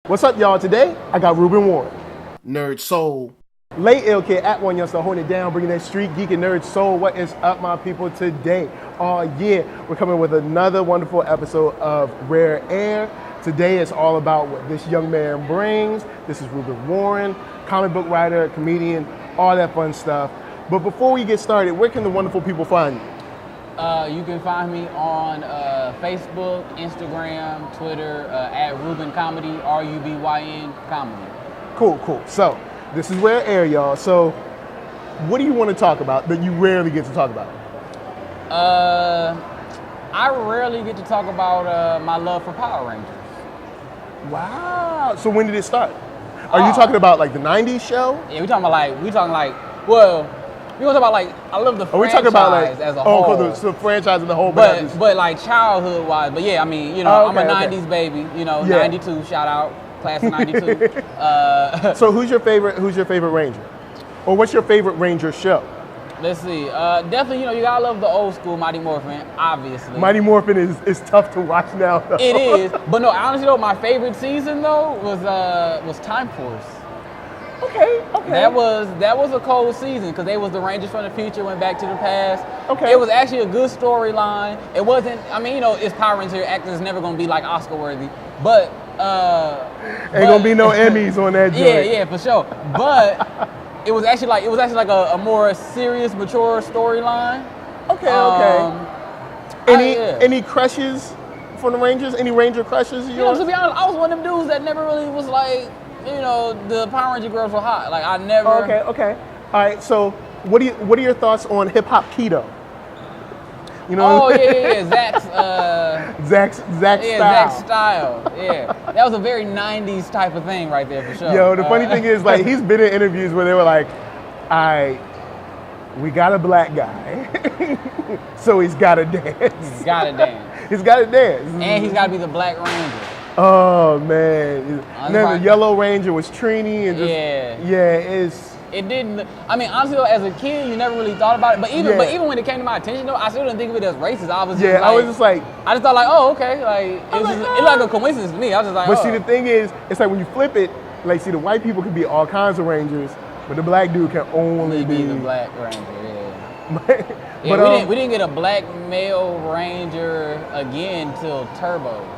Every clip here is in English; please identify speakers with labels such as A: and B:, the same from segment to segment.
A: What's up, y'all? Today, I got Rubyn Warren, NERDSoul. Late Ill Kid at OneYoungsta, holding it down, bringing that street geek and NERDSoul. What is up, my people, today? Oh, yeah, we're coming with another wonderful episode of Rare Air. Today, it's all about what this young man brings. This is Rubyn Warren, comic book writer, comedian, all that fun stuff. But before we get started, where can the wonderful people find you?
B: You can find me on Facebook, Instagram, Twitter, at Rubyn Comedy, RUBYN Comedy.
A: Cool. So, this is Rare Air, y'all. So, what do you want to talk about that you rarely get to talk about?
B: I rarely get to talk about my love for Power Rangers.
A: Wow. So when did it start? Are you talking about like the 90s show?
B: Yeah, we talking about like, I love the franchise
A: talking about like,
B: as a whole.
A: Oh, the franchise as a whole.
B: But like childhood wise, but yeah, I mean, you know,
A: okay,
B: I'm a 90s baby, you know, 92, shout out, class of 92.
A: So who's your favorite Ranger? Or what's your favorite Ranger show?
B: Let's see, definitely, you know, you gotta love the old school Mighty Morphin, obviously.
A: Mighty Morphin is tough to watch now, though.
B: It is, but no, honestly though, my favorite season though was Time Force.
A: Okay.
B: That was a cold season because they was the Rangers from the future, went back to the past.
A: Okay.
B: It was actually a good storyline. It wasn't, I mean, you know, it's Power Ranger actors never gonna be like Oscar worthy, but
A: ain't gonna be no Emmys on that joint.
B: Yeah, for sure. But it was actually like a more serious, mature storyline.
A: Okay. Any crushes for the Rangers? Any Ranger crushes?
B: You know, to be honest, I was one of them dudes that never really was like, you know, the Power Ranger girls were hot. Like I never.
A: Okay. All right. So, what are your thoughts on hip hop Kido? You know.
B: Oh yeah. Zach's
A: style.
B: Zach's style. Yeah, that was a very '90s type of thing right there for sure.
A: Yo, the funny thing is, like, he's been in interviews where they were like, we got a black guy, so he's got to dance.
B: He's got to dance.
A: And
B: he's got to be the Black Ranger.
A: Oh man! And then the Yellow Ranger was Trini, and
B: it didn't. I mean, honestly though, as a kid, you never really thought about it. But even when it came to my attention, though, I still didn't think of it as racist. I just thought like, oh, okay, like it's like a coincidence to me. I was just like,
A: but see, the thing is, it's like when you flip it, like, see, the white people can be all kinds of Rangers, but the black dude can only be
B: the Black Ranger. Yeah. We didn't get a black male Ranger again till Turbo.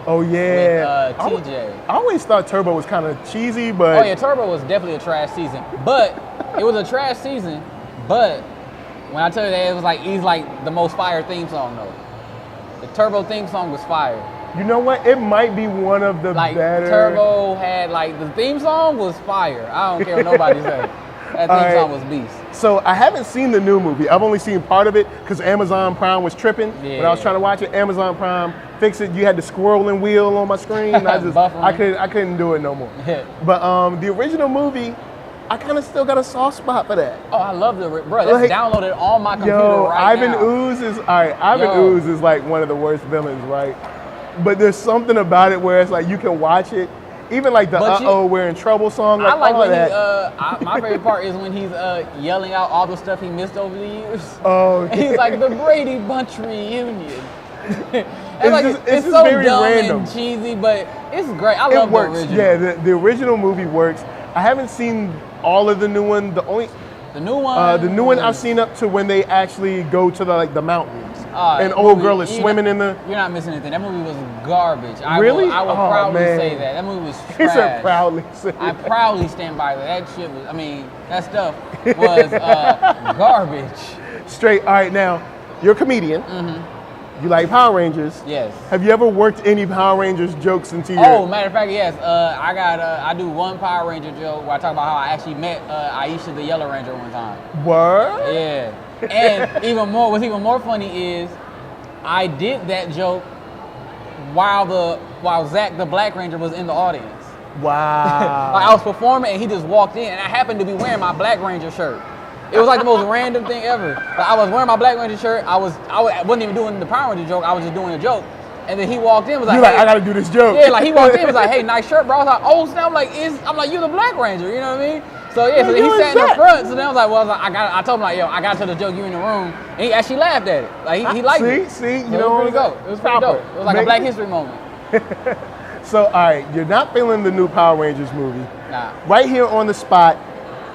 A: Oh yeah,
B: with TJ.
A: I always thought Turbo was kind of cheesy, but
B: Turbo was definitely a trash season. But it was a trash season. But when I tell you that, it was like he's like the most fire theme song though. The Turbo theme song was fire.
A: You know what? It might be one of the better.
B: Turbo had like the theme song was fire. I don't care what nobody said. That theme song was beast.
A: So I haven't seen the new movie. I've only seen part of it because Amazon Prime was tripping.
B: Yeah.
A: When I was trying to watch it, Amazon Prime fixed it. You had the scrolling wheel on my screen. I couldn't do it no more. But the original movie, I kind of still got a soft spot for that.
B: Oh, I love the bro. Let's download it on my computer
A: Ivan
B: now.
A: Ivan Ooze is like one of the worst villains, right? But there's something about it where it's like you can watch it. Even like the we're in trouble song. Like,
B: I like
A: all
B: when
A: that.
B: my favorite part is when he's yelling out all the stuff he missed over the years.
A: Oh,
B: and he's like the Brady Bunch reunion. It's so
A: very
B: dumb
A: random
B: and cheesy, but it's great. I love the original.
A: Yeah, the original movie works. I haven't seen all of the new one. The new one I've seen up to when they actually go to the mountains. And old girl is swimming in the.
B: You're not missing anything. That movie was garbage. I
A: will
B: proudly say that. That movie was trash.
A: He said proudly say
B: I proudly stand by that. That shit was. I mean, that stuff was garbage.
A: Straight. All right, now you're a comedian.
B: Mm-hmm.
A: You like Power Rangers.
B: Yes.
A: Have you ever worked any Power Rangers jokes into your?
B: Oh, matter of fact, yes. I do one Power Ranger joke where I talk about how I actually met Aisha the Yellow Ranger one time.
A: Word?
B: Yeah. And what's even more funny is I did that joke while Zach the Black Ranger was in the audience.
A: Wow.
B: Like I was performing and he just walked in and I happened to be wearing my Black Ranger shirt. It was like the most random thing ever. Like I was wearing my Black Ranger shirt. I wasn't even doing the Power Ranger joke. I was just doing a joke. And then he walked in, was like,
A: I gotta do this joke.
B: Yeah, like he walked in, was like, hey, nice shirt, bro. I was like, oh snap, I'm like, you're the Black Ranger, you know what I mean? So yeah, so he sat in the front. So then I was like, well, I told him like, yo, I got to the joke, you in the room, and he actually laughed at it. Like he liked it.
A: See,
B: you know, it was pretty dope. It was pretty dope. It was like a Black History moment.
A: So, all right, you're not feeling the new Power Rangers movie.
B: Nah.
A: Right here on the spot,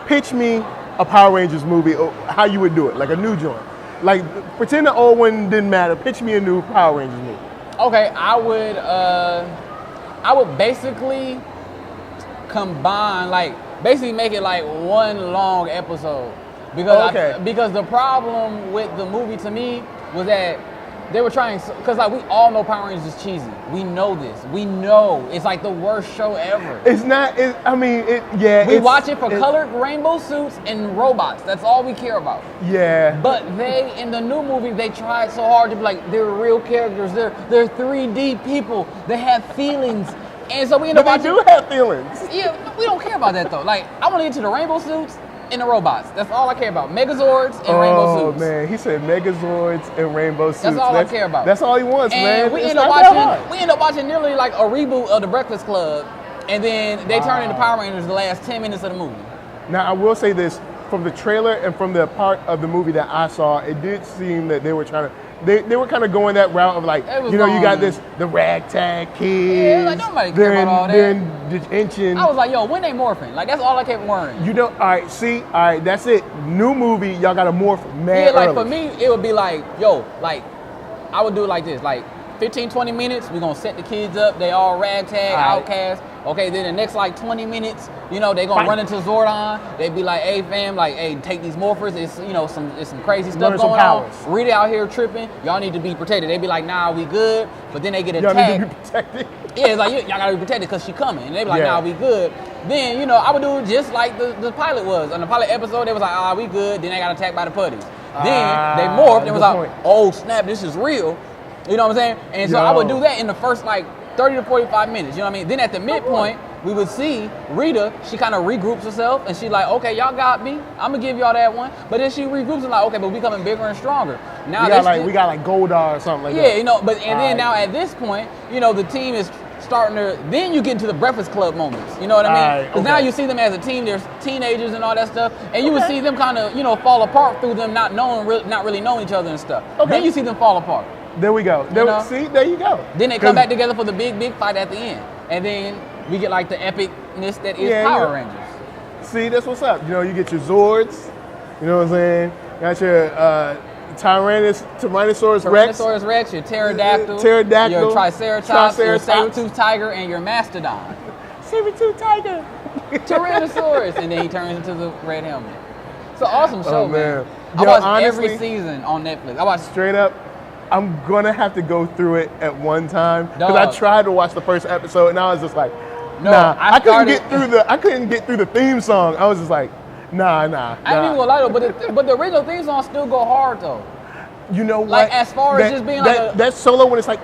A: pitch me a Power Rangers movie, or how you would do it, like a new joint. Like, pretend the old one didn't matter. Pitch me a new Power Rangers movie.
B: Okay, I would basically combine, like, basically make it like one long episode. Because because the problem with the movie to me was that they were trying, because like we all know Power Rangers is cheesy. We know this. We know it's like the worst show ever.
A: It's not.
B: We watch it for colored rainbow suits and robots. That's all we care about.
A: Yeah.
B: But they, in the new movie, they tried so hard to be like, they're real characters. They're 3D people. They have feelings. And so we end up watching.
A: They do have feelings.
B: Yeah, we don't care about that though. Like, I want to get to the rainbow suits and the robots. That's all I care about. Megazords and rainbow suits.
A: Oh man, he said Megazords and rainbow suits.
B: That's all I care about.
A: That's all he wants,
B: and
A: man.
B: We end up watching nearly like a reboot of The Breakfast Club, and then they turn into Power Rangers the last 10 minutes of the movie.
A: Now I will say this, from the trailer and from the part of the movie that I saw, it did seem that they were trying to. They were kind of going that route of like, you know, you got the ragtag kids.
B: Yeah, like nobody care about all that.
A: They're in detention.
B: I was like, yo, when they morphing? Like, that's all I kept worrying.
A: You know, all right, that's it. New movie, y'all got to morph mad
B: Yeah, like
A: early.
B: for me, it would be like, yo, like, I would do it like this, like 15, 20 minutes, we're gonna set the kids up, they all ragtag, outcast. Okay, then the next like 20 minutes, you know, they gonna run into Zordon. They be like, hey fam, like, hey, take these morphers. It's, you know, it's some crazy stuff going on. Rita out here tripping. Y'all need to be protected. They be like, nah, we good. But then they get attacked.
A: Y'all need to be protected.
B: Yeah, it's like, y'all gotta be protected because she coming. And they be like, nah, we good. Then, you know, I would do it just like the pilot was. On the pilot episode, they was like, we good. Then they got attacked by the putties. Then they morphed and was like, oh snap, this is real. You know what I'm saying? And so I would do that in the first like 30 to 45 minutes, you know what I mean? Then at the midpoint, we would see Rita, she kind of regroups herself and she like, okay, y'all got me. I'm gonna give y'all that one. But then she regroups and like, okay, but we becoming bigger and stronger. Now
A: we got like Goldar or something like that.
B: Yeah, you know, but then now at this point, you know, the team is starting to, then you get into the Breakfast Club moments, you know what I mean? Because now you see them as a team, there's teenagers and all that stuff, and you would see them kind of, you know, fall apart through them not really knowing each other and stuff. Then you see them fall apart.
A: There we go. See, there you go.
B: Then they come back together for the big fight at the end. And then we get like the epicness that is Power Rangers.
A: See, that's what's up. You know, you get your Zords, you know what I'm saying? Got your Tyrannosaurus
B: Rex, your Pterodactyl, your Triceratops, your saber-toothed tiger, and your Mastodon.
A: Saber-toothed tiger.
B: Tyrannosaurus. And then he turns into the red helmet. It's an awesome show, man.
A: Yo,
B: I watched every season on Netflix. I watched
A: straight up. I'm gonna have to go through it at one time because I tried to watch the first episode and I was just like, I couldn't get through the theme song. I was just like, nah. I ain't
B: even gonna lie though, but the original theme song still go hard though.
A: You know what?
B: Like as far as just being like
A: that solo when it's like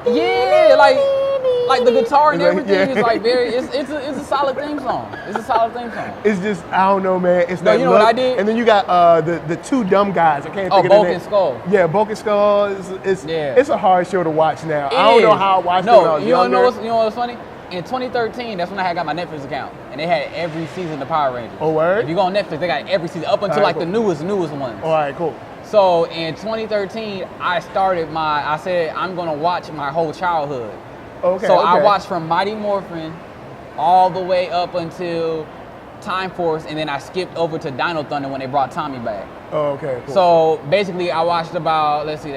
B: like the guitar and everything is like very. It's a solid theme song. It's a solid theme song.
A: It's just I don't know, man. It's that
B: you know what I did?
A: And then you got the two dumb guys. I can't think of their
B: Bulk
A: name.
B: and Skull.
A: Yeah, Bulk and Skull. It's a hard show to watch now. I don't know how I watched it when I was younger.
B: You know what's funny? In 2013, that's when I got my Netflix account, and they had every season of Power Rangers.
A: Oh, word?
B: If you go on Netflix, they got every season up until the newest ones.
A: All right, cool.
B: So in 2013, I said I'm gonna watch my whole childhood. I watched from Mighty Morphin all the way up until Time Force, and then I skipped over to Dino Thunder when they brought Tommy back.
A: Oh, okay, cool.
B: So basically, I watched about, let me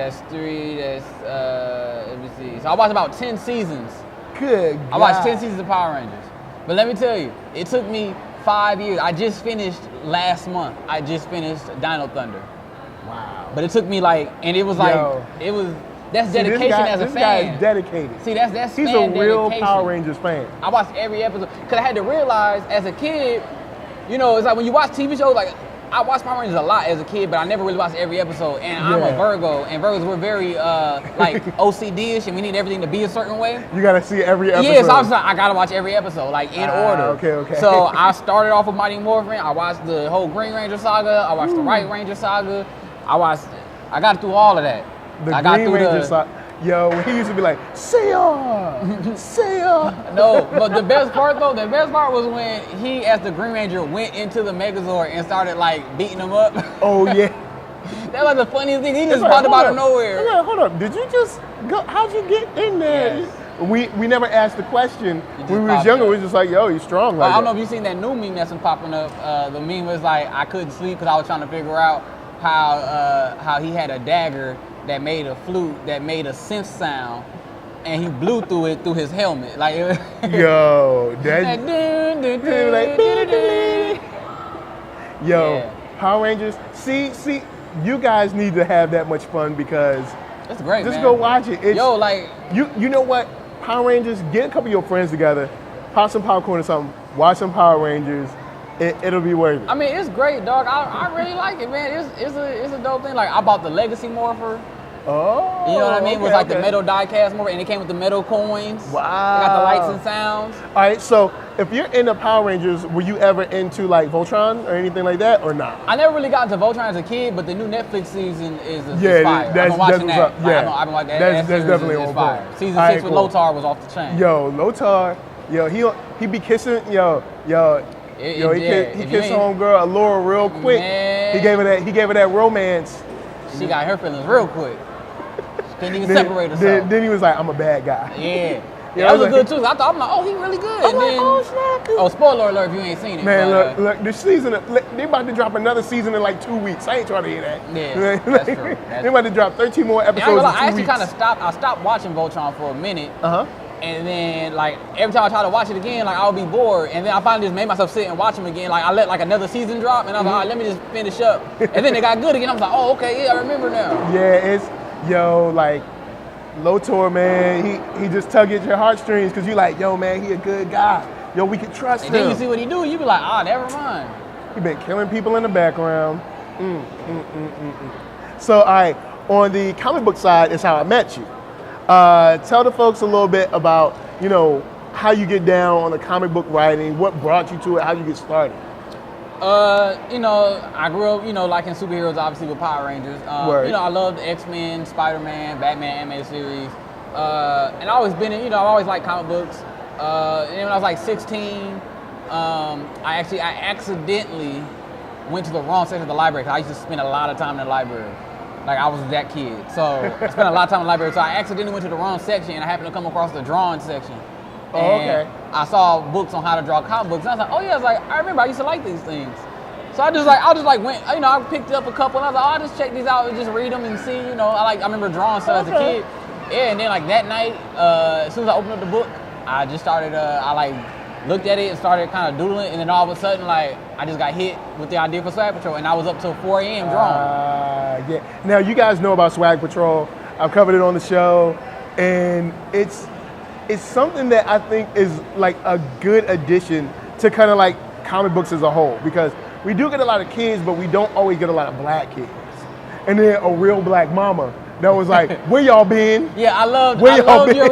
B: see. So I watched about 10 seasons.
A: Good God.
B: I watched 10 seasons of Power Rangers. But let me tell you, it took me 5 years. I just finished last month. I just finished Dino Thunder.
A: Wow.
B: But it took me that's dedication as a fan. This guy is
A: dedicated.
B: See, that's
A: He's
B: fan
A: a real
B: dedication.
A: Power Rangers fan.
B: I watched every episode because I had to realize as a kid, you know, it's like when you watch TV shows, like I watched Power Rangers a lot as a kid, but I never really watched every episode. And I'm a Virgo, and Virgos, we're very like OCD-ish, and we need everything to be a certain way.
A: You gotta see every episode.
B: Yeah, so I was like, I gotta watch every episode, like in order.
A: Okay.
B: So I started off with Mighty Morphin. I watched the whole Green Ranger saga. I watched the White Ranger saga. I got through all of that.
A: The Green Ranger saga. Yo, when he used to be like, Seiya! Seiya!
B: No, but the best part was when he, as the Green Ranger, went into the Megazord and started like beating him up.
A: Oh yeah.
B: That was the funniest thing. He just popped up out of nowhere.
A: Hold up. Did you just go? How'd you get in there?
B: Yes.
A: we never asked the question when we was younger. We was just like, yo, he's strong.
B: Like I don't know if you seen that new meme that's been popping up. The meme was like, I couldn't sleep because I was trying to figure out how he had a dagger that made a flute that made a synth sound, and he blew through it through his helmet. Like,
A: yo, that's yo, yeah. Power Rangers. See, you guys need to have that much fun because
B: it's great.
A: Just
B: man.
A: Go watch it. It's,
B: yo, like
A: you know what? Power Rangers. Get a couple of your friends together, pop some popcorn or something, watch some Power Rangers. It'll be worth it.
B: I mean, it's great, dog. I really like it, man. It's a dope thing. Like I bought the Legacy Morpher.
A: Oh,
B: you know what I mean? It was like the metal die-cast Morpher, and it came with the metal coins.
A: Wow.
B: It got the lights and sounds.
A: All right, so if you're into Power Rangers, were you ever into like Voltron or anything like that, or not?
B: I never really got into Voltron as a kid, but the new Netflix season is
A: yeah,
B: fire. I've been watching that.
A: Yeah,
B: I've been watching
A: that's definitely on
B: fire. Season 6 with Lothar was off the chain.
A: Yo, Lothar, he be kissing, he kissed homegirl Allura real quick.
B: Man.
A: He gave her that romance.
B: She got her feelings real quick. Couldn't even separate herself.
A: Then he was like, I'm a bad guy.
B: Yeah. That was good too. I thought, I'm like, oh, he really good.
A: I'm like, oh, snap.
B: Oh, spoiler alert if you ain't seen it.
A: Man, look, the season, they about to drop another season in like 2 weeks. I ain't trying to hear that.
B: Yeah, that's true.
A: They about to drop 13 more episodes in 2 weeks.
B: I actually kind of stopped watching Voltron for a minute. And then, like, every time I try to watch it again, like, I'll be bored. And then I finally just made myself sit and watch them again. Like, I let, like, another season drop, and I was like, all right, let me just finish up. And then they got good again. I was like, oh, okay, yeah, I remember now.
A: Yeah, like, Lothar, man, he just tug at your heartstrings because you like, yo, man, he a good guy. Yo, we can trust him.
B: And then you see what he do, you be like, never mind.
A: He been killing people in the background. So, all right, on the comic book side is how I met you. Tell the folks a little bit about, how you get down on the comic book writing, what brought you to it, how you get started.
B: I grew up, liking superheroes, obviously with Power Rangers. I loved X-Men, Spider-Man, Batman animated series. And I always been in, I've always liked comic books. And then when I was like 16, I accidentally went to the wrong section of the library because I used to spend a lot of time in the library. Like I was that kid. So I spent a lot of time in the library. So I accidentally went to the wrong section and I happened to come across the drawing section.
A: Okay.
B: I saw books on how to draw comic books. And I was like, oh yeah, I remember I used to like these things. So I just went, I picked up a couple and I was like, I'll just check these out and just read them and see, I remember drawing stuff as a kid. Yeah, and then like that night, as soon as I opened up the book, I just started, looked at it and started kind of doodling, and then all of a sudden, I just got hit with the idea for Swag Patrol, and I was up till 4 a.m. drawing.
A: Yeah. Now, you guys know about Swag Patrol. I've covered it on the show, and it's something that I think is like a good addition to kind of like comic books as a whole, because we do get a lot of kids, but we don't always get a lot of black kids. And then a real black mama that was like, where y'all been?
B: Yeah, I loved your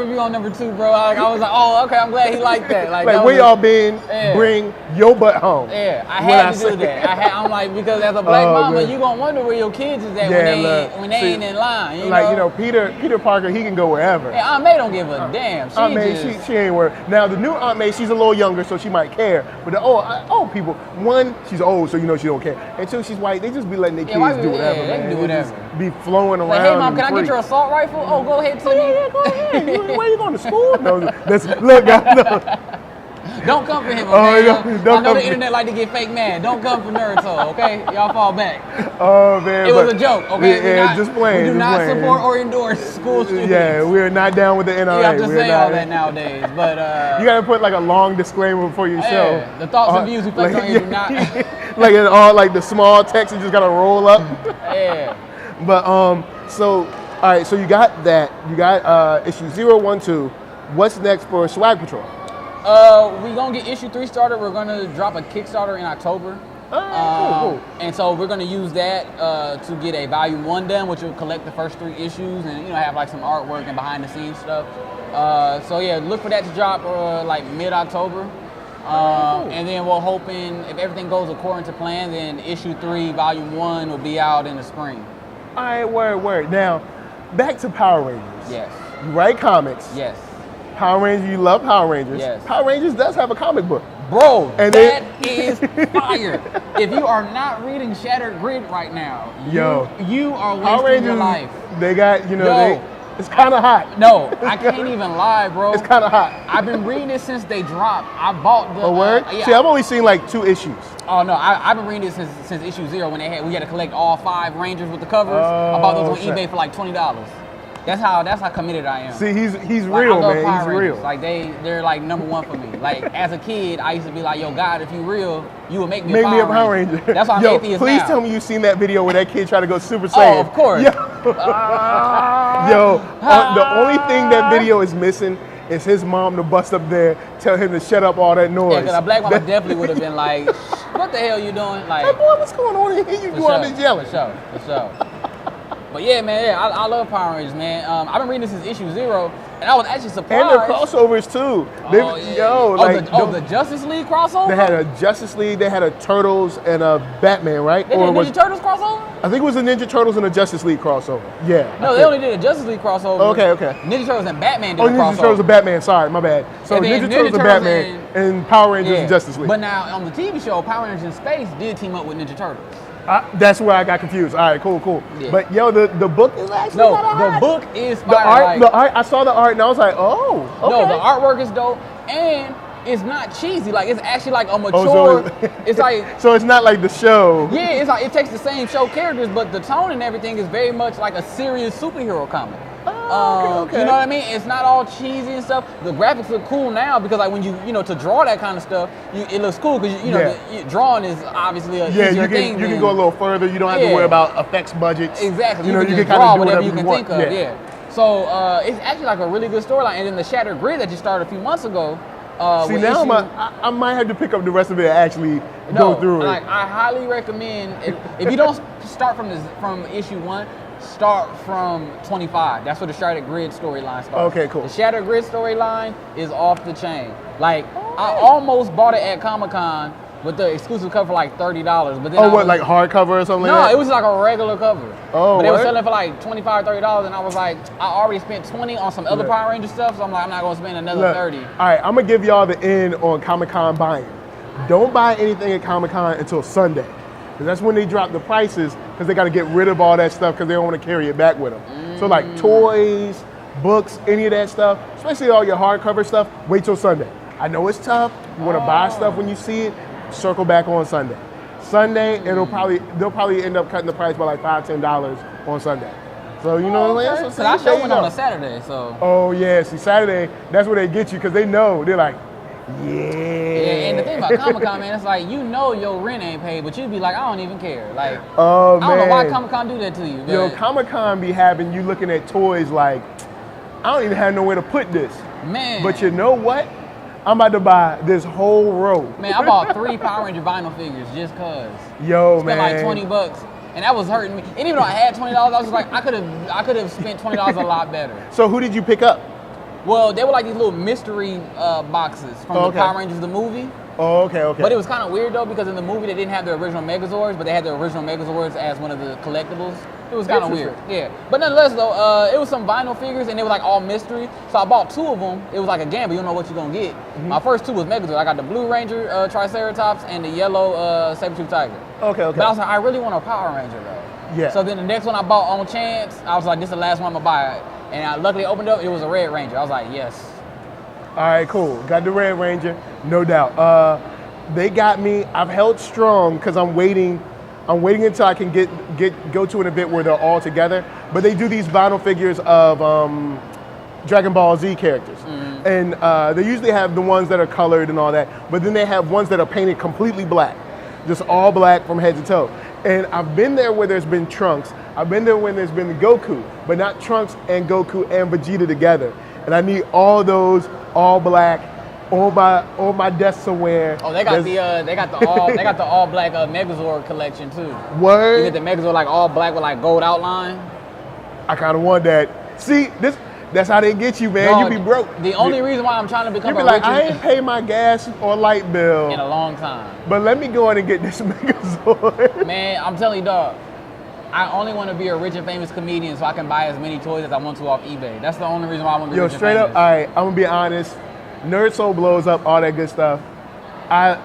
B: review on number 2, bro. I was like, oh, okay, I'm glad he liked that. Like
A: where y'all been? Yeah. Bring your butt home.
B: Yeah, I had to do that. I'm like, because as a black mama, you gonna wonder where your kids is at when they ain't in line.
A: Peter Parker, he can go wherever.
B: Yeah, Aunt May don't give a damn.
A: Aunt May, she ain't worried. Now the new Aunt May, she's a little younger, so she might care. But the old people, one, she's old, so she don't care. And two, she's white. They just be letting their kids do whatever.
B: Yeah, they can do whatever.
A: Be flowing around.
B: Like, hey mom, can I get your assault rifle? Oh, go ahead, Timmy.
A: Yeah, go ahead. Where you going to school? No, look, guys, no.
B: Don't come for him, okay? I know the internet like to get fake mad. Don't come for NERDSoul, okay? Y'all fall back.
A: Oh man,
B: it was a joke, okay?
A: Yeah, just playing.
B: We do not support or endorse school shootings.
A: Yeah, we're not down with the NRA.
B: You have to say all that nowadays, but
A: you gotta put like a long disclaimer before your show.
B: The thoughts and views reflected on you do not.
A: Like in all like the small text, you just gotta roll up.
B: Yeah.
A: But so all right, so you got that. You got issue 012. What's next for Swag Patrol?
B: We're gonna get issue 3 started. We're gonna drop a Kickstarter in October.
A: Cool.
B: And so we're gonna use that to get a volume 1 done, which will collect the first 3 issues and have like some artwork and behind the scenes stuff. So yeah, look for that to drop like mid-October. Cool. And then we're hoping if everything goes according to plan, then issue 3, volume 1 will be out in the spring.
A: All right, word. Now, back to Power Rangers.
B: Yes.
A: You write comics.
B: Yes.
A: Power Rangers, you love Power Rangers.
B: Yes.
A: Power Rangers does have a comic book.
B: Bro, that is fire. If you are not reading Shattered Grid right now, you are wasting your life.
A: They got, It's kind of hot.
B: No, I can't even lie, bro.
A: It's kind of hot.
B: I've been reading it since they dropped. I bought the.
A: Word? Yeah. See, I've only seen like 2 issues.
B: Oh no, I've been reading it since issue 0 when we had to collect all 5 Rangers with the covers. I bought those on eBay for like $20. That's how committed I am.
A: See, he's real, man. He's real.
B: Like they're like #1 for me. Like as a kid, I used to be like, yo, God, if you real, you would make me a Power Ranger. That's why I'm atheist
A: please
B: now.
A: tell me you seen that video where that kid tried to go Super Saiyan.
B: Oh, of course.
A: The only thing that video is missing is his mom to bust up there, tell him to shut up all that noise.
B: Yeah, because a black mama definitely would have been like, what the hell you doing? Like,
A: hey boy, what's going on here? You doing all this yelling.
B: For sure. But yeah, man, I love Power Rangers, man. I've been reading this since issue 0, and I was actually surprised.
A: And their crossovers too.
B: The Justice League crossover?
A: They had a Justice League, they had a Turtles and a Batman, right?
B: They did a Ninja Turtles crossover?
A: I think it was a Ninja Turtles and a Justice League crossover. Yeah.
B: No, they only did a Justice League crossover.
A: Okay.
B: Ninja Turtles and Batman did a crossover.
A: Ninja Turtles and Batman, sorry, my bad. So Ninja Turtles and Batman and Power Rangers and Justice League.
B: But now on the TV show, Power Rangers in Space did team up with Ninja Turtles.
A: That's where I got confused. All right, cool.
B: Yeah.
A: But yo, the book is actually
B: the book is fire.
A: The art. I saw the art and I was like, oh, okay.
B: No, the artwork is dope and it's not cheesy. Like it's actually like a mature. It's like
A: so it's not like the show.
B: Yeah, it's like it takes the same show characters, but the tone and everything is very much like a serious superhero comic.
A: Okay.
B: You know what I mean? It's not all cheesy and stuff. The graphics look cool now because like when you know to draw that kind of stuff, it looks cool because drawing is obviously a easier thing.
A: You can go a little further. You don't have to worry about effects budgets.
B: Exactly.
A: You
B: can draw whatever you can think of. Yeah. So it's actually like a really good storyline. And then the Shattered Grid that you started a few months ago.
A: See now I might have to pick up the rest of it and actually go through it.
B: Like I highly recommend if you don't start from issue 1. Start from 25. That's where the Shattered Grid storyline starts.
A: Okay, cool.
B: The Shattered Grid storyline is off the chain. Like I almost bought it at Comic-Con with the exclusive cover for like $30, but then
A: like hardcover or something?
B: No, it was like a regular cover.
A: Oh,
B: but they were selling for like $25, $30, and I was like, I already spent $20 on some other Power Ranger stuff, so I'm like, I'm not gonna spend another $30.
A: All right, I'm gonna give y'all the in on Comic-Con buying. Don't buy anything at Comic-Con until Sunday. Because that's when they drop the prices, because they got to get rid of all that stuff because they don't want to carry it back with them. So like toys, books, any of that stuff, especially all your hardcover stuff, wait till Sunday. I know it's tough. You want to buy stuff when you see it, circle back on Sunday. Sunday, they'll probably end up cutting the price by like $5, $10 on Sunday. So you know what I'm saying?
B: So I show went on a Saturday, so.
A: Oh yeah, see Saturday, that's where they get you because they know, they're like, yeah.
B: And the thing about Comic-Con, man, it's like your rent ain't paid, but you'd be like, I don't even care. Like,
A: I
B: don't know why Comic-Con do that to you.
A: Yo, Comic-Con be having you looking at toys like, I don't even have nowhere to put this.
B: Man.
A: But you know what? I'm about to buy this whole row.
B: Man, I bought 3 Power Ranger vinyl figures just cause.
A: Yo,
B: spent like $20. And that was hurting me. And even though I had $20, I was like, I could have spent $20 a lot better.
A: So who did you pick up?
B: Well, they were like these little mystery boxes from the Power Rangers the movie.
A: Oh, okay.
B: But it was kind of weird though because in the movie they didn't have the original Megazords, but they had the original Megazords as one of the collectibles. It was kind of weird. Yeah. But nonetheless though, it was some vinyl figures and they were like all mystery. So I bought 2 of them. It was like a gamble. You don't know what you're going to get. Mm-hmm. My first 2 was Megazord. I got the Blue Ranger Triceratops and the yellow Saber-Tooth Tiger.
A: Okay.
B: But I was like, I really want a Power Ranger though.
A: Yeah.
B: So then the next one I bought on chance, I was like, this is the last one I'm going to buy. And I luckily opened up, it was a Red Ranger. I was like, yes.
A: All right, cool. Got the Red Ranger, no doubt. They got me. I've held strong because I'm waiting until I can go to an event where they're all together. But they do these vinyl figures of Dragon Ball Z characters. Mm-hmm. And they usually have the ones that are colored and all that, but then they have ones that are painted completely black. Just all black from head to toe. And I've been there where there's been Trunks. I've been there when there's been Goku, but not Trunks and Goku and Vegeta together. And I need all those, all black, on my desk somewhere.
B: Oh, they got the all black Megazord collection too.
A: Word.
B: You get the Megazord like all black with like gold outline.
A: I kind of want that. See, that's how they get you, man.
B: No,
A: you be broke.
B: The only reason why I'm trying to become
A: I ain't pay my gas or light bill
B: in a long time.
A: But let me go in and get this Megazord.
B: Man, I'm telling you, dog. I only want to be a rich and famous comedian so I can buy as many toys as I want to off eBay. That's the only reason why I want to be rich and famous.
A: Yo, straight up, all right, I'm going to be honest. NERDSoul blows up, all that good stuff. I'm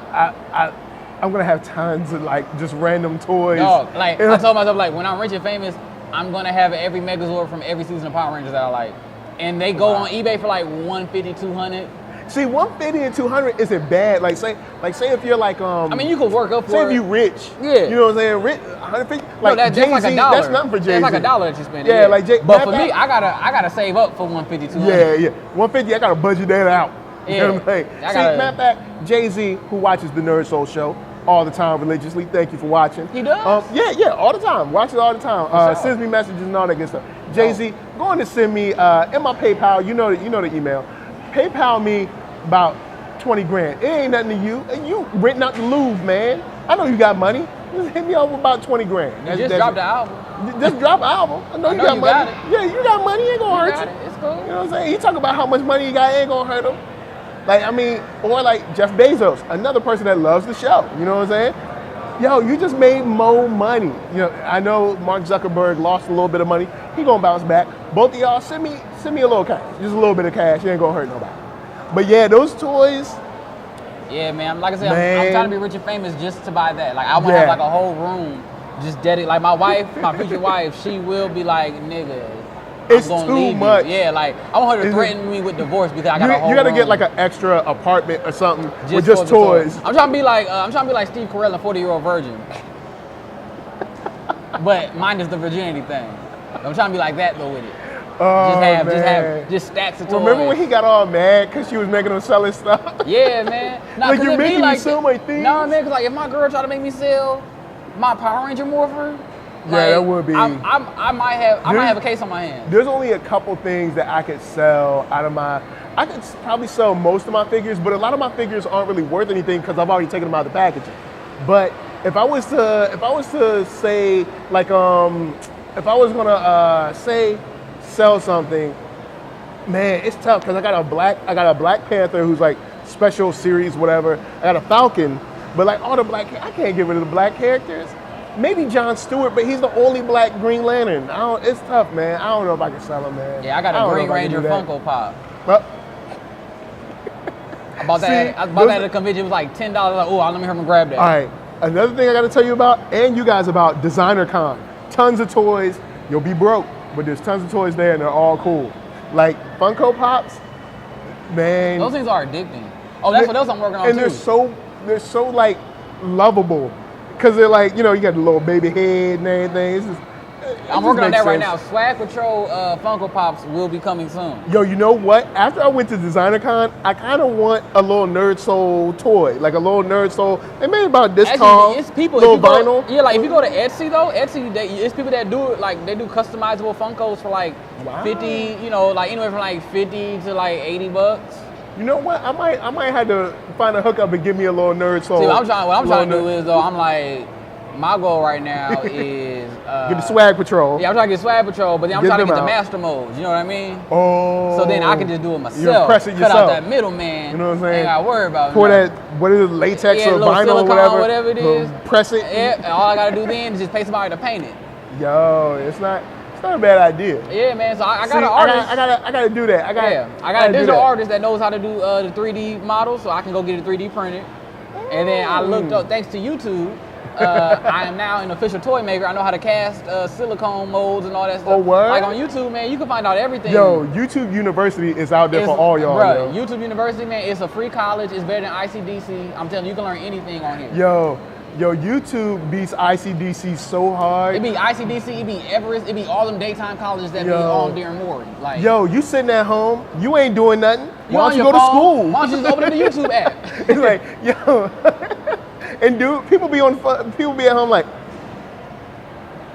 A: going to have tons of, like, just random toys.
B: No, like, I told myself, like, when I'm rich and famous, I'm gonna have every Megazord from every season of Power Rangers that I like, and they go on eBay for like 150, 200.
A: See, 150 and 200 isn't bad. Like say if you're like I
B: mean, you could work up for.
A: Say if you rich.
B: Yeah.
A: You know what I'm saying? Rich, 150. Like
B: that's
A: JayZ,
B: like $1.
A: That's nothing for JayZ.
B: That's like $1 that you spend.
A: Yeah, like
B: but for me, I gotta save up for 150, 200.
A: Yeah. 150. I gotta budget that out. You know what I'm saying? See, matter of fact, JayZ, who watches the NERDSoul show all the time religiously, thank you for watching.
B: He does?
A: Yeah, all the time. Watches all the time. Sends me messages and all that good stuff. JayZ, go on to send me in my PayPal. You know the email. PayPal me about 20 grand. It ain't nothing to you. You renting out the Louvre, man. I know you got money. Just hit me over about 20 grand.
B: You just dropped the album.
A: Just drop an album. I know you got money.
B: Got it.
A: Yeah, you got money. It ain't gonna hurt you.
B: It's cool.
A: You know what I'm saying? He talk about how much money he got. It ain't gonna hurt him. Like, I mean, or like Jeff Bezos, another person that loves the show. You know what I'm saying? Yo, you just made more money. You know, I know Mark Zuckerberg lost a little bit of money. He gonna bounce back. Both of y'all, send me a little cash. Just a little bit of cash. It ain't gonna hurt nobody. But yeah, those toys.
B: Yeah, man. Like I said, I'm trying to be rich and famous just to buy that. Like, I want to have like a whole room just dedicated. Like my wife, my future wife, she will be like, nigga,
A: it's too much.
B: Yeah, like I want her to threaten me with divorce because I got a whole.
A: You gotta
B: room.
A: Get like an extra apartment or something with just toys.
B: I'm trying to be like Steve Carell and 40-Year-Old Virgin, but minus the virginity thing. I'm trying to be like that though with it.
A: Oh,
B: just stacks of toys.
A: Remember when he got all mad because she was making him sell his stuff?
B: Yeah, man. Nah,
A: like you're making me sell my things.
B: No, man, because like if my girl try to make me sell my Power Ranger Morphin.
A: Yeah, that would be.
B: I might have a case on my hands.
A: There's only a couple things that I could sell out of my. I could probably sell most of my figures, but a lot of my figures aren't really worth anything because I've already taken them out of the packaging. But if I was to say like if I was gonna sell something, man, it's tough because I got a Black Panther who's like special series whatever. I got a Falcon, but like all the I can't get rid of the black characters. Maybe John Stewart, but he's the only black Green Lantern. It's tough, man. I don't know if I can sell him, man.
B: Yeah, I got a Green Ranger Funko Pop.
A: Well,
B: I bought that at a convention. It was like $10. Like, oh, let me hurry and grab that.
A: All right. Another thing I got to tell you about, and you guys about, Designer Con. Tons of toys. You'll be broke, but there's tons of toys there, and they're all cool. Like Funko Pops, man.
B: Those things are addicting. Oh, that's what else I'm working on
A: and
B: too.
A: And they're so like lovable. Because they're like, you got the little baby head and everything.
B: I'm working on that right now. Swag Patrol Funko Pops will be coming soon.
A: Yo, you know what? After I went to Designer Con, I kind of want a little NERDSoul toy. Like a little NERDSoul. They made about this tall.
B: It's people.
A: Little vinyl.
B: Yeah, like if you go to Etsy though, it's people that do like they do customizable Funkos for like 50, like anywhere from like 50 to like $80.
A: You know what? I might have to find a hookup and give me a little NERDSoul.
B: See, what I'm trying to do is though, I'm like, my goal right now is
A: get the Swag Patrol.
B: Yeah, I'm trying to get Swag Patrol, but then I'm trying to get the master modes. You know what I mean?
A: Oh.
B: So then I can just do it myself.
A: You press it yourself.
B: Cut out that middleman.
A: You know what I'm saying?
B: Ain't gotta worry about it.
A: Pour that, what is it, latex or vinyl or whatever
B: it is.
A: Press it.
B: Yeah, and all I gotta do then is just pay somebody to paint it.
A: Yo, it's not a bad idea.
B: Yeah, man. So I got an artist.
A: I gotta do that. I got
B: a digital artist that knows how to do the 3D models, so I can go get it 3D printed. And then I looked up, thanks to YouTube, I am now an official toy maker. I know how to cast silicone molds and all that stuff.
A: Oh, what?
B: Like on YouTube, man, you can find out everything.
A: Yo, YouTube University is out there for all y'all.
B: Bro, YouTube University, man, it's a free college. It's better than ICDC. I'm telling you, you can learn anything on here.
A: Yo, YouTube beats ICDC so hard.
B: It be ICDC, it be Everest, it be all them daytime colleges that be on there in Morgan. Like,
A: yo, you sitting at home, you ain't doing nothing. Why don't you go to school?
B: Why don't you just open up the YouTube app?
A: It's like, yo, and dude, people be at home like,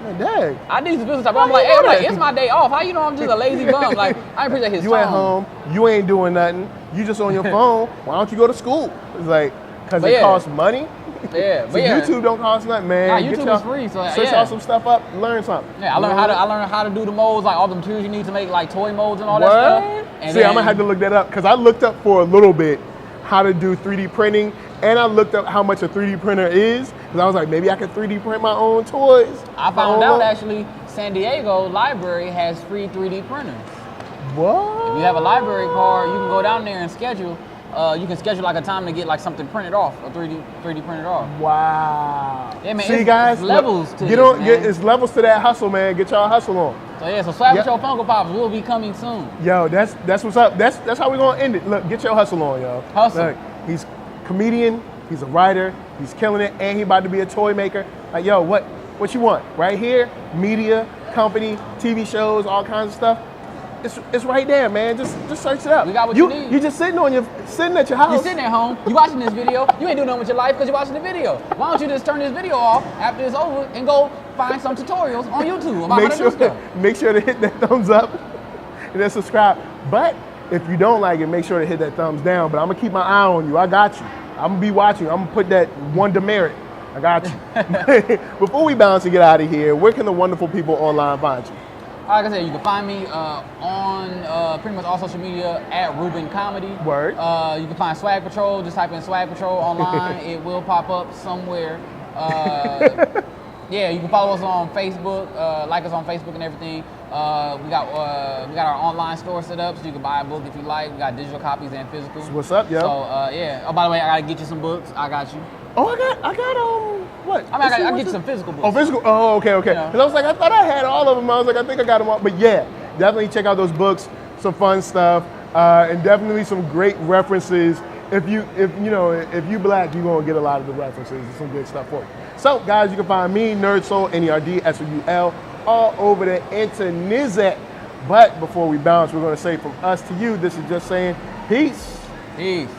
A: man, dang.
B: I need some business time. I'm like, it's my day off. How you know I'm just a lazy bum? Like, I appreciate his
A: You at home, you ain't doing nothing. You just on your phone. Why don't you go to school? It's like, because it costs money.
B: Yeah, but
A: YouTube don't cost nothing, man.
B: Nah, YouTube is free, so
A: search all some stuff up, learn something.
B: Yeah, I learned how to do the molds, like all the materials you need to make like toy molds and all that stuff. And
A: I'm gonna have to look that up because I looked up for a little bit how to do 3D printing, and I looked up how much a 3D printer is because I was like, maybe I could 3D print my own toys.
B: I found out actually, San Diego Library has free 3D printers.
A: What?
B: If you have a library card, you can go down there and schedule you can schedule like a time to get like something printed off, or 3D printed off.
A: Wow.
B: Yeah, man.
A: See, guys,
B: it's levels to
A: get
B: this,
A: on.
B: Man.
A: It's levels to that hustle, man. Get y'all hustle on.
B: So yeah, so Swag with Your Funko Pops will be coming soon.
A: Yo, that's what's up. That's how we're gonna end it. Look, get your hustle on, yo.
B: Hustle.
A: Look, he's a comedian, he's a writer, he's killing it, and he about to be a toy maker. Like, yo, what you want? Right here, media, company, TV shows, all kinds of stuff. It's right there, man. Just search it up.
B: We got what you need.
A: You just sitting at your house.
B: You're sitting at home. You watching this video. You ain't doing nothing with your life because you're watching the video. Why don't you just turn this video off after it's over and go find some tutorials on YouTube about how to do stuff.
A: Make sure to hit that thumbs up and then subscribe. But if you don't like it, make sure to hit that thumbs down. But I'm gonna keep my eye on you. I got you. I'm gonna be watching you. I'm gonna put that one demerit. I got you. Before we bounce and get out of here, where can the wonderful people online find you?
B: Like I said, you can find me on pretty much all social media at Rubyn Comedy.
A: Word.
B: You can find Swag Patrol. Just type in Swag Patrol online. It will pop up somewhere. Yeah, you can follow us on Facebook, like us on Facebook and everything. We got our online store set up, so you can buy a book if you like. We got digital copies and physical.
A: What's up, yo?
B: So yeah. Oh, by the way, I gotta get you some books. I got you.
A: Oh, I got what?
B: I mean, I get you some physical books.
A: Oh, physical. Oh, okay.
B: Yeah.
A: Because I was like, I thought I had all of them. I was like, I think I got them all. But yeah, definitely check out those books. Some fun stuff, and definitely some great references. If you black, you're gonna get a lot of the references and some good stuff for you. So, guys, you can find me, NERDSoul, NERDSoul, all over the internet. But before we bounce, we're gonna say from us to you, this is just saying peace.
B: Peace.